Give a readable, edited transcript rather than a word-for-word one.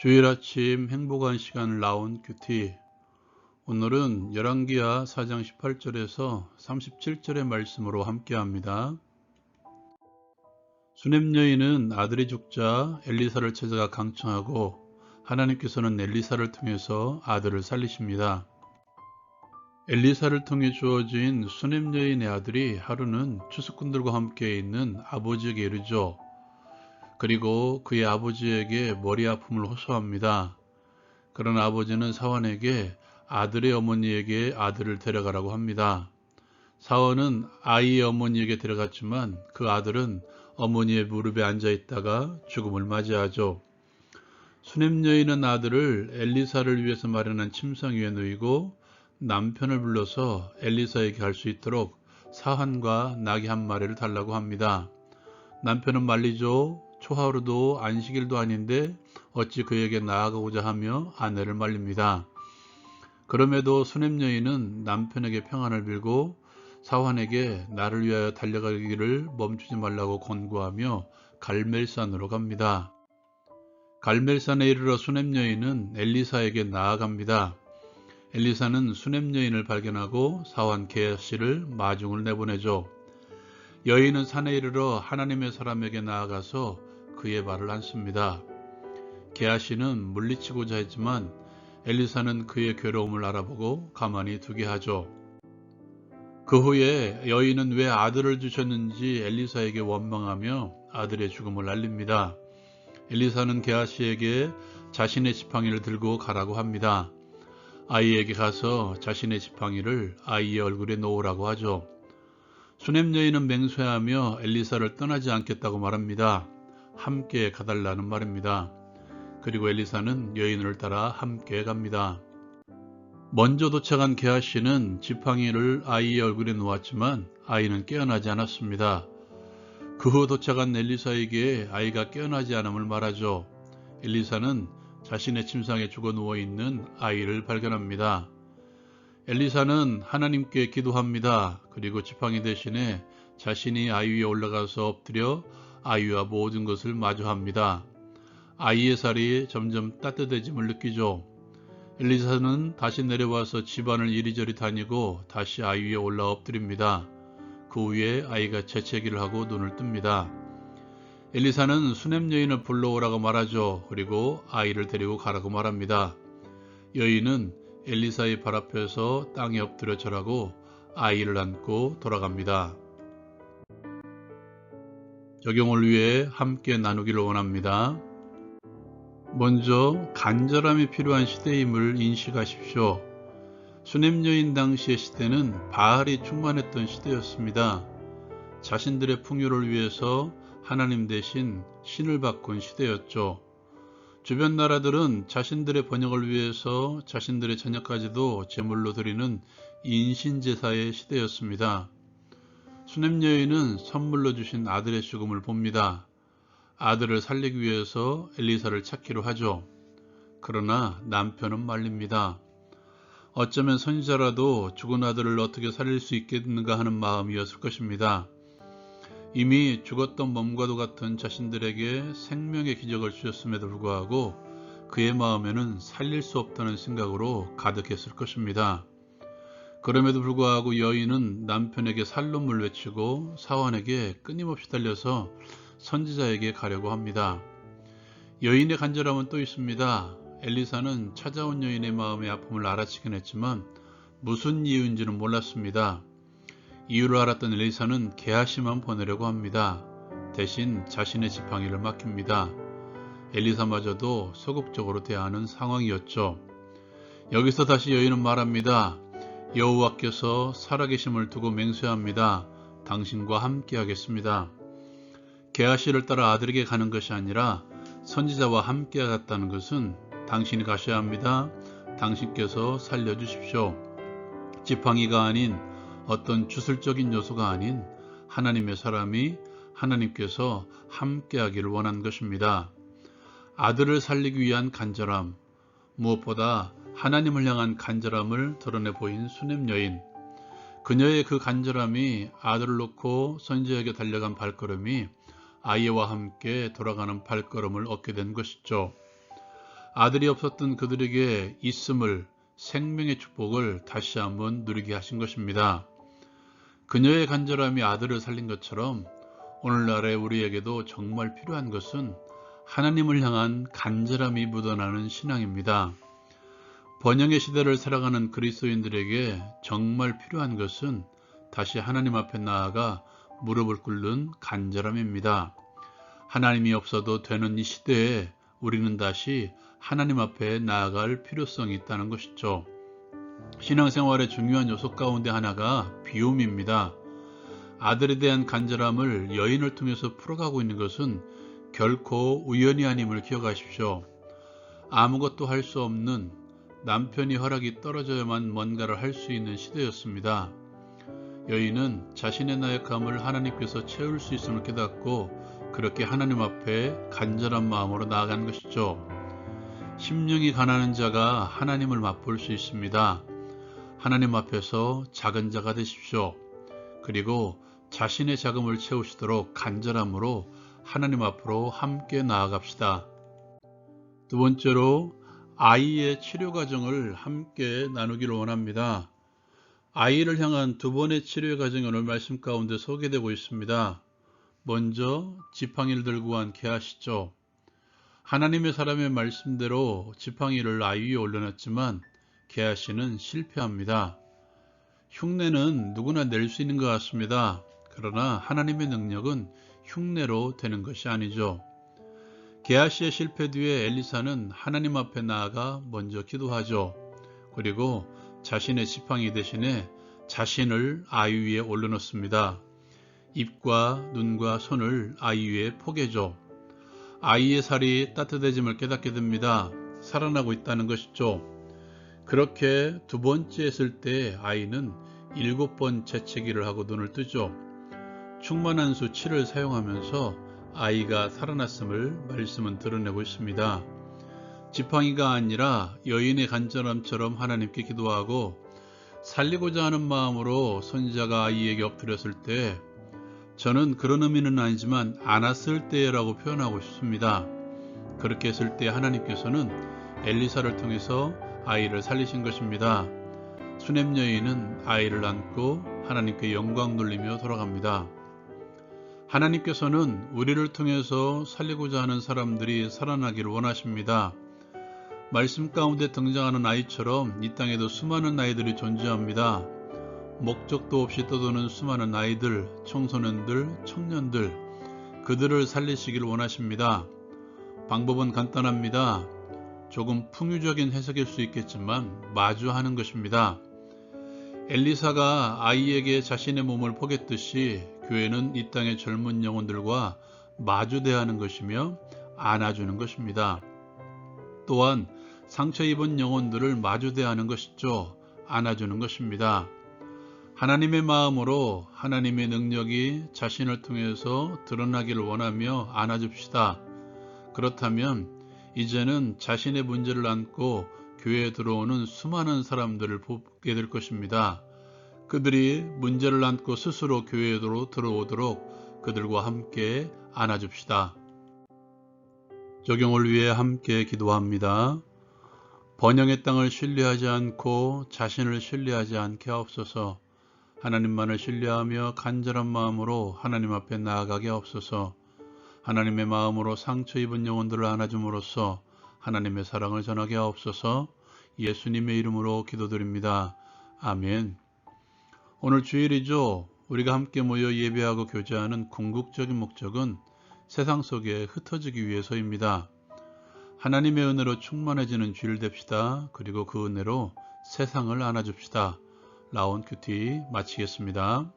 주일 아침 행복한 시간을 나온 큐티. 오늘은 열왕기하 4장 18절에서 37절의 말씀으로 함께합니다. 수넴 여인은 아들이 죽자 엘리사를 찾아가 강청하고 하나님께서는 엘리사를 통해서 아들을 살리십니다. 엘리사를 통해 주어진 수넴 여인의 아들이 하루는 추수꾼들과 함께 있는 아버지에게 이르죠. 그리고 그의 아버지에게 머리 아픔을 호소합니다. 그러나 아버지는 사환에게 아들의 어머니에게 아들을 데려가라고 합니다. 사환은 아이의 어머니에게 데려갔지만 그 아들은 어머니의 무릎에 앉아 있다가 죽음을 맞이하죠. 수넴 여인은 아들을 엘리사를 위해서 마련한 침상 위에 누이고 남편을 불러서 엘리사에게 갈 수 있도록 사환과 나귀 한 마리를 달라고 합니다. 남편은 말리죠. 초하루도 안식일도 아닌데 어찌 그에게 나아가고자 하며 아내를 말립니다. 그럼에도 수넴 여인은 남편에게 평안을 빌고 사환에게 나를 위하여 달려가기를 멈추지 말라고 권고하며 갈멜산으로 갑니다. 갈멜산에 이르러 수넴 여인은 엘리사에게 나아갑니다. 엘리사는 수넴 여인을 발견하고 사환 게하시를 마중을 내보내죠. 여인은 산에 이르러 하나님의 사람에게 나아가서 그의 발을 안습니다. 게하시는 물리치고자 했지만 엘리사는 그의 괴로움을 알아보고 가만히 두게 하죠. 그 후에 여인은 왜 아들을 주셨는지 엘리사에게 원망하며 아들의 죽음을 알립니다. 엘리사는 게하시에게 자신의 지팡이를 들고 가라고 합니다. 아이에게 가서 자신의 지팡이를 아이의 얼굴에 놓으라고 하죠. 수넴 여인은 맹세하며 엘리사를 떠나지 않겠다고 말합니다. 함께 가달라는 말입니다. 그리고 엘리사는 여인을 따라 함께 갑니다. 먼저 도착한 게하시는 지팡이를 아이의 얼굴에 놓았지만 아이는 깨어나지 않았습니다. 그 후 도착한 엘리사에게 아이가 깨어나지 않음을 말하죠. 엘리사는 자신의 침상에 죽어 누워있는 아이를 발견합니다. 엘리사는 하나님께 기도합니다. 그리고 지팡이 대신에 자신이 아이 위에 올라가서 엎드려 아이와 모든 것을 마주합니다. 아이의 살이 점점 따뜻해짐을 느끼죠. 엘리사는 다시 내려와서 집안을 이리저리 다니고 다시 아이 위에 올라 엎드립니다. 그 후에 아이가 재채기를 하고 눈을 뜹니다. 엘리사는 수넴 여인을 불러오라고 말하죠. 그리고 아이를 데리고 가라고 말합니다. 여인은 엘리사의 발 앞에서 땅에 엎드려 절하고 아이를 안고 돌아갑니다. 적용을 위해 함께 나누기를 원합니다. 먼저 간절함이 필요한 시대임을 인식하십시오. 수넴 여인 당시의 시대는 바알이 충만했던 시대였습니다. 자신들의 풍요를 위해서 하나님 대신 신을 바꾼 시대였죠. 주변 나라들은 자신들의 번영을 위해서 자신들의 자녀까지도 제물로 드리는 인신제사의 시대였습니다. 수넴 여인은 선물로 주신 아들의 죽음을 봅니다. 아들을 살리기 위해서 엘리사를 찾기로 하죠. 그러나 남편은 말립니다. 어쩌면 선지자라도 죽은 아들을 어떻게 살릴 수 있겠는가 하는 마음이었을 것입니다. 이미 죽었던 몸과도 같은 자신들에게 생명의 기적을 주셨음에도 불구하고 그의 마음에는 살릴 수 없다는 생각으로 가득했을 것입니다. 그럼에도 불구하고 여인은 남편에게 살롬을 외치고 사환에게 끊임없이 달려서 선지자에게 가려고 합니다. 여인의 간절함은 또 있습니다. 엘리사는 찾아온 여인의 마음의 아픔을 알아채긴 했지만 무슨 이유인지는 몰랐습니다. 이유를 알았던 엘리사는 게하시만 보내려고 합니다. 대신 자신의 지팡이를 맡깁니다. 엘리사마저도 소극적으로 대하는 상황이었죠. 여기서 다시 여인은 말합니다. 여호와께서 살아계심을 두고 맹세합니다. 당신과 함께 하겠습니다. 게하시를 따라 아들에게 가는 것이 아니라 선지자와 함께 하겠다는 것은 당신이 가셔야 합니다. 당신께서 살려주십시오. 지팡이가 아닌 어떤 주술적인 요소가 아닌 하나님의 사람이 하나님께서 함께 하기를 원한 것입니다. 아들을 살리기 위한 간절함, 무엇보다 하나님을 향한 간절함을 드러내 보인 수넴 여인. 그녀의 그 간절함이 아들을 놓고 선지자에게 달려간 발걸음이 아이와 함께 돌아가는 발걸음을 얻게 된 것이죠. 아들이 없었던 그들에게 있음을, 생명의 축복을 다시 한번 누리게 하신 것입니다. 그녀의 간절함이 아들을 살린 것처럼 오늘날의 우리에게도 정말 필요한 것은 하나님을 향한 간절함이 묻어나는 신앙입니다. 번영의 시대를 살아가는 그리스도인들에게 정말 필요한 것은 다시 하나님 앞에 나아가 무릎을 꿇는 간절함입니다. 하나님이 없어도 되는 이 시대에 우리는 다시 하나님 앞에 나아갈 필요성이 있다는 것이죠. 신앙생활의 중요한 요소 가운데 하나가 비움입니다. 아들에 대한 간절함을 여인을 통해서 풀어가고 있는 것은 결코 우연이 아님을 기억하십시오. 아무것도 할 수 없는, 남편이 허락이 떨어져야만 뭔가를 할 수 있는 시대였습니다. 여인은 자신의 나약함을 하나님께서 채울 수 있음을 깨닫고 그렇게 하나님 앞에 간절한 마음으로 나아간 것이죠. 심령이 가난한 자가 하나님을 맛볼 수 있습니다. 하나님 앞에서 작은 자가 되십시오. 그리고 자신의 자금을 채우시도록 간절함으로 하나님 앞으로 함께 나아갑시다. 두 번째로 아이의 치료 과정을 함께 나누기를 원합니다. 아이를 향한 두 번의 치료의 과정이 오늘 말씀 가운데 소개되고 있습니다. 먼저 지팡이를 들고 간 게하시죠. 하나님의 사람의 말씀대로 지팡이를 아이 위에 올려놨지만 게하시는 실패합니다. 흉내는 누구나 낼 수 있는 것 같습니다. 그러나 하나님의 능력은 흉내로 되는 것이 아니죠. 게하시의 실패 뒤에 엘리사는 하나님 앞에 나아가 먼저 기도하죠. 그리고 자신의 지팡이 대신에 자신을 아이 위에 올려놓습니다. 입과 눈과 손을 아이 위에 포개죠. 아이의 살이 따뜻해짐을 깨닫게 됩니다. 살아나고 있다는 것이죠. 그렇게 두 번째 했을 때 아이는 7번 재채기를 하고 눈을 뜨죠. 충만한 수 7을 사용하면서 아이가 살아났음을 말씀은 드러내고 있습니다. 지팡이가 아니라 여인의 간절함처럼 하나님께 기도하고 살리고자 하는 마음으로 선지자가 아이에게 엎드렸을 때, 저는 그런 의미는 아니지만 안았을 때라고 표현하고 싶습니다. 그렇게 했을 때 하나님께서는 엘리사를 통해서 아이를 살리신 것입니다. 수넴 여인은 아이를 안고 하나님께 영광 돌리며 돌아갑니다. 하나님께서는 우리를 통해서 살리고자 하는 사람들이 살아나기를 원하십니다. 말씀 가운데 등장하는 아이처럼 이 땅에도 수많은 아이들이 존재합니다. 목적도 없이 떠도는 수많은 아이들, 청소년들, 청년들, 그들을 살리시기를 원하십니다. 방법은 간단합니다. 조금 풍유적인 해석일 수 있겠지만 마주하는 것입니다. 엘리사가 아이에게 자신의 몸을 포겠듯이 교회는 이 땅의 젊은 영혼들과 마주 대하는 것이며 안아주는 것입니다. 또한 상처 입은 영혼들을 마주 대하는 것이죠. 안아주는 것입니다. 하나님의 마음으로 하나님의 능력이 자신을 통해서 드러나기를 원하며 안아줍시다. 그렇다면 이제는 자신의 문제를 안고 교회에 들어오는 수많은 사람들을 보게 될 것입니다. 그들이 문제를 안고 스스로 교회로 들어오도록 그들과 함께 안아줍시다. 적용을 위해 함께 기도합니다. 번영의 땅을 신뢰하지 않고 자신을 신뢰하지 않게 하옵소서. 하나님만을 신뢰하며 간절한 마음으로 하나님 앞에 나아가게 하옵소서. 하나님의 마음으로 상처 입은 영혼들을 안아줌으로써 하나님의 사랑을 전하게 하옵소서. 예수님의 이름으로 기도드립니다. 아멘. 오늘 주일이죠. 우리가 함께 모여 예배하고 교제하는 궁극적인 목적은 세상 속에 흩어지기 위해서입니다. 하나님의 은혜로 충만해지는 주일 됩시다. 그리고 그 은혜로 세상을 안아줍시다. 라온 큐티 마치겠습니다.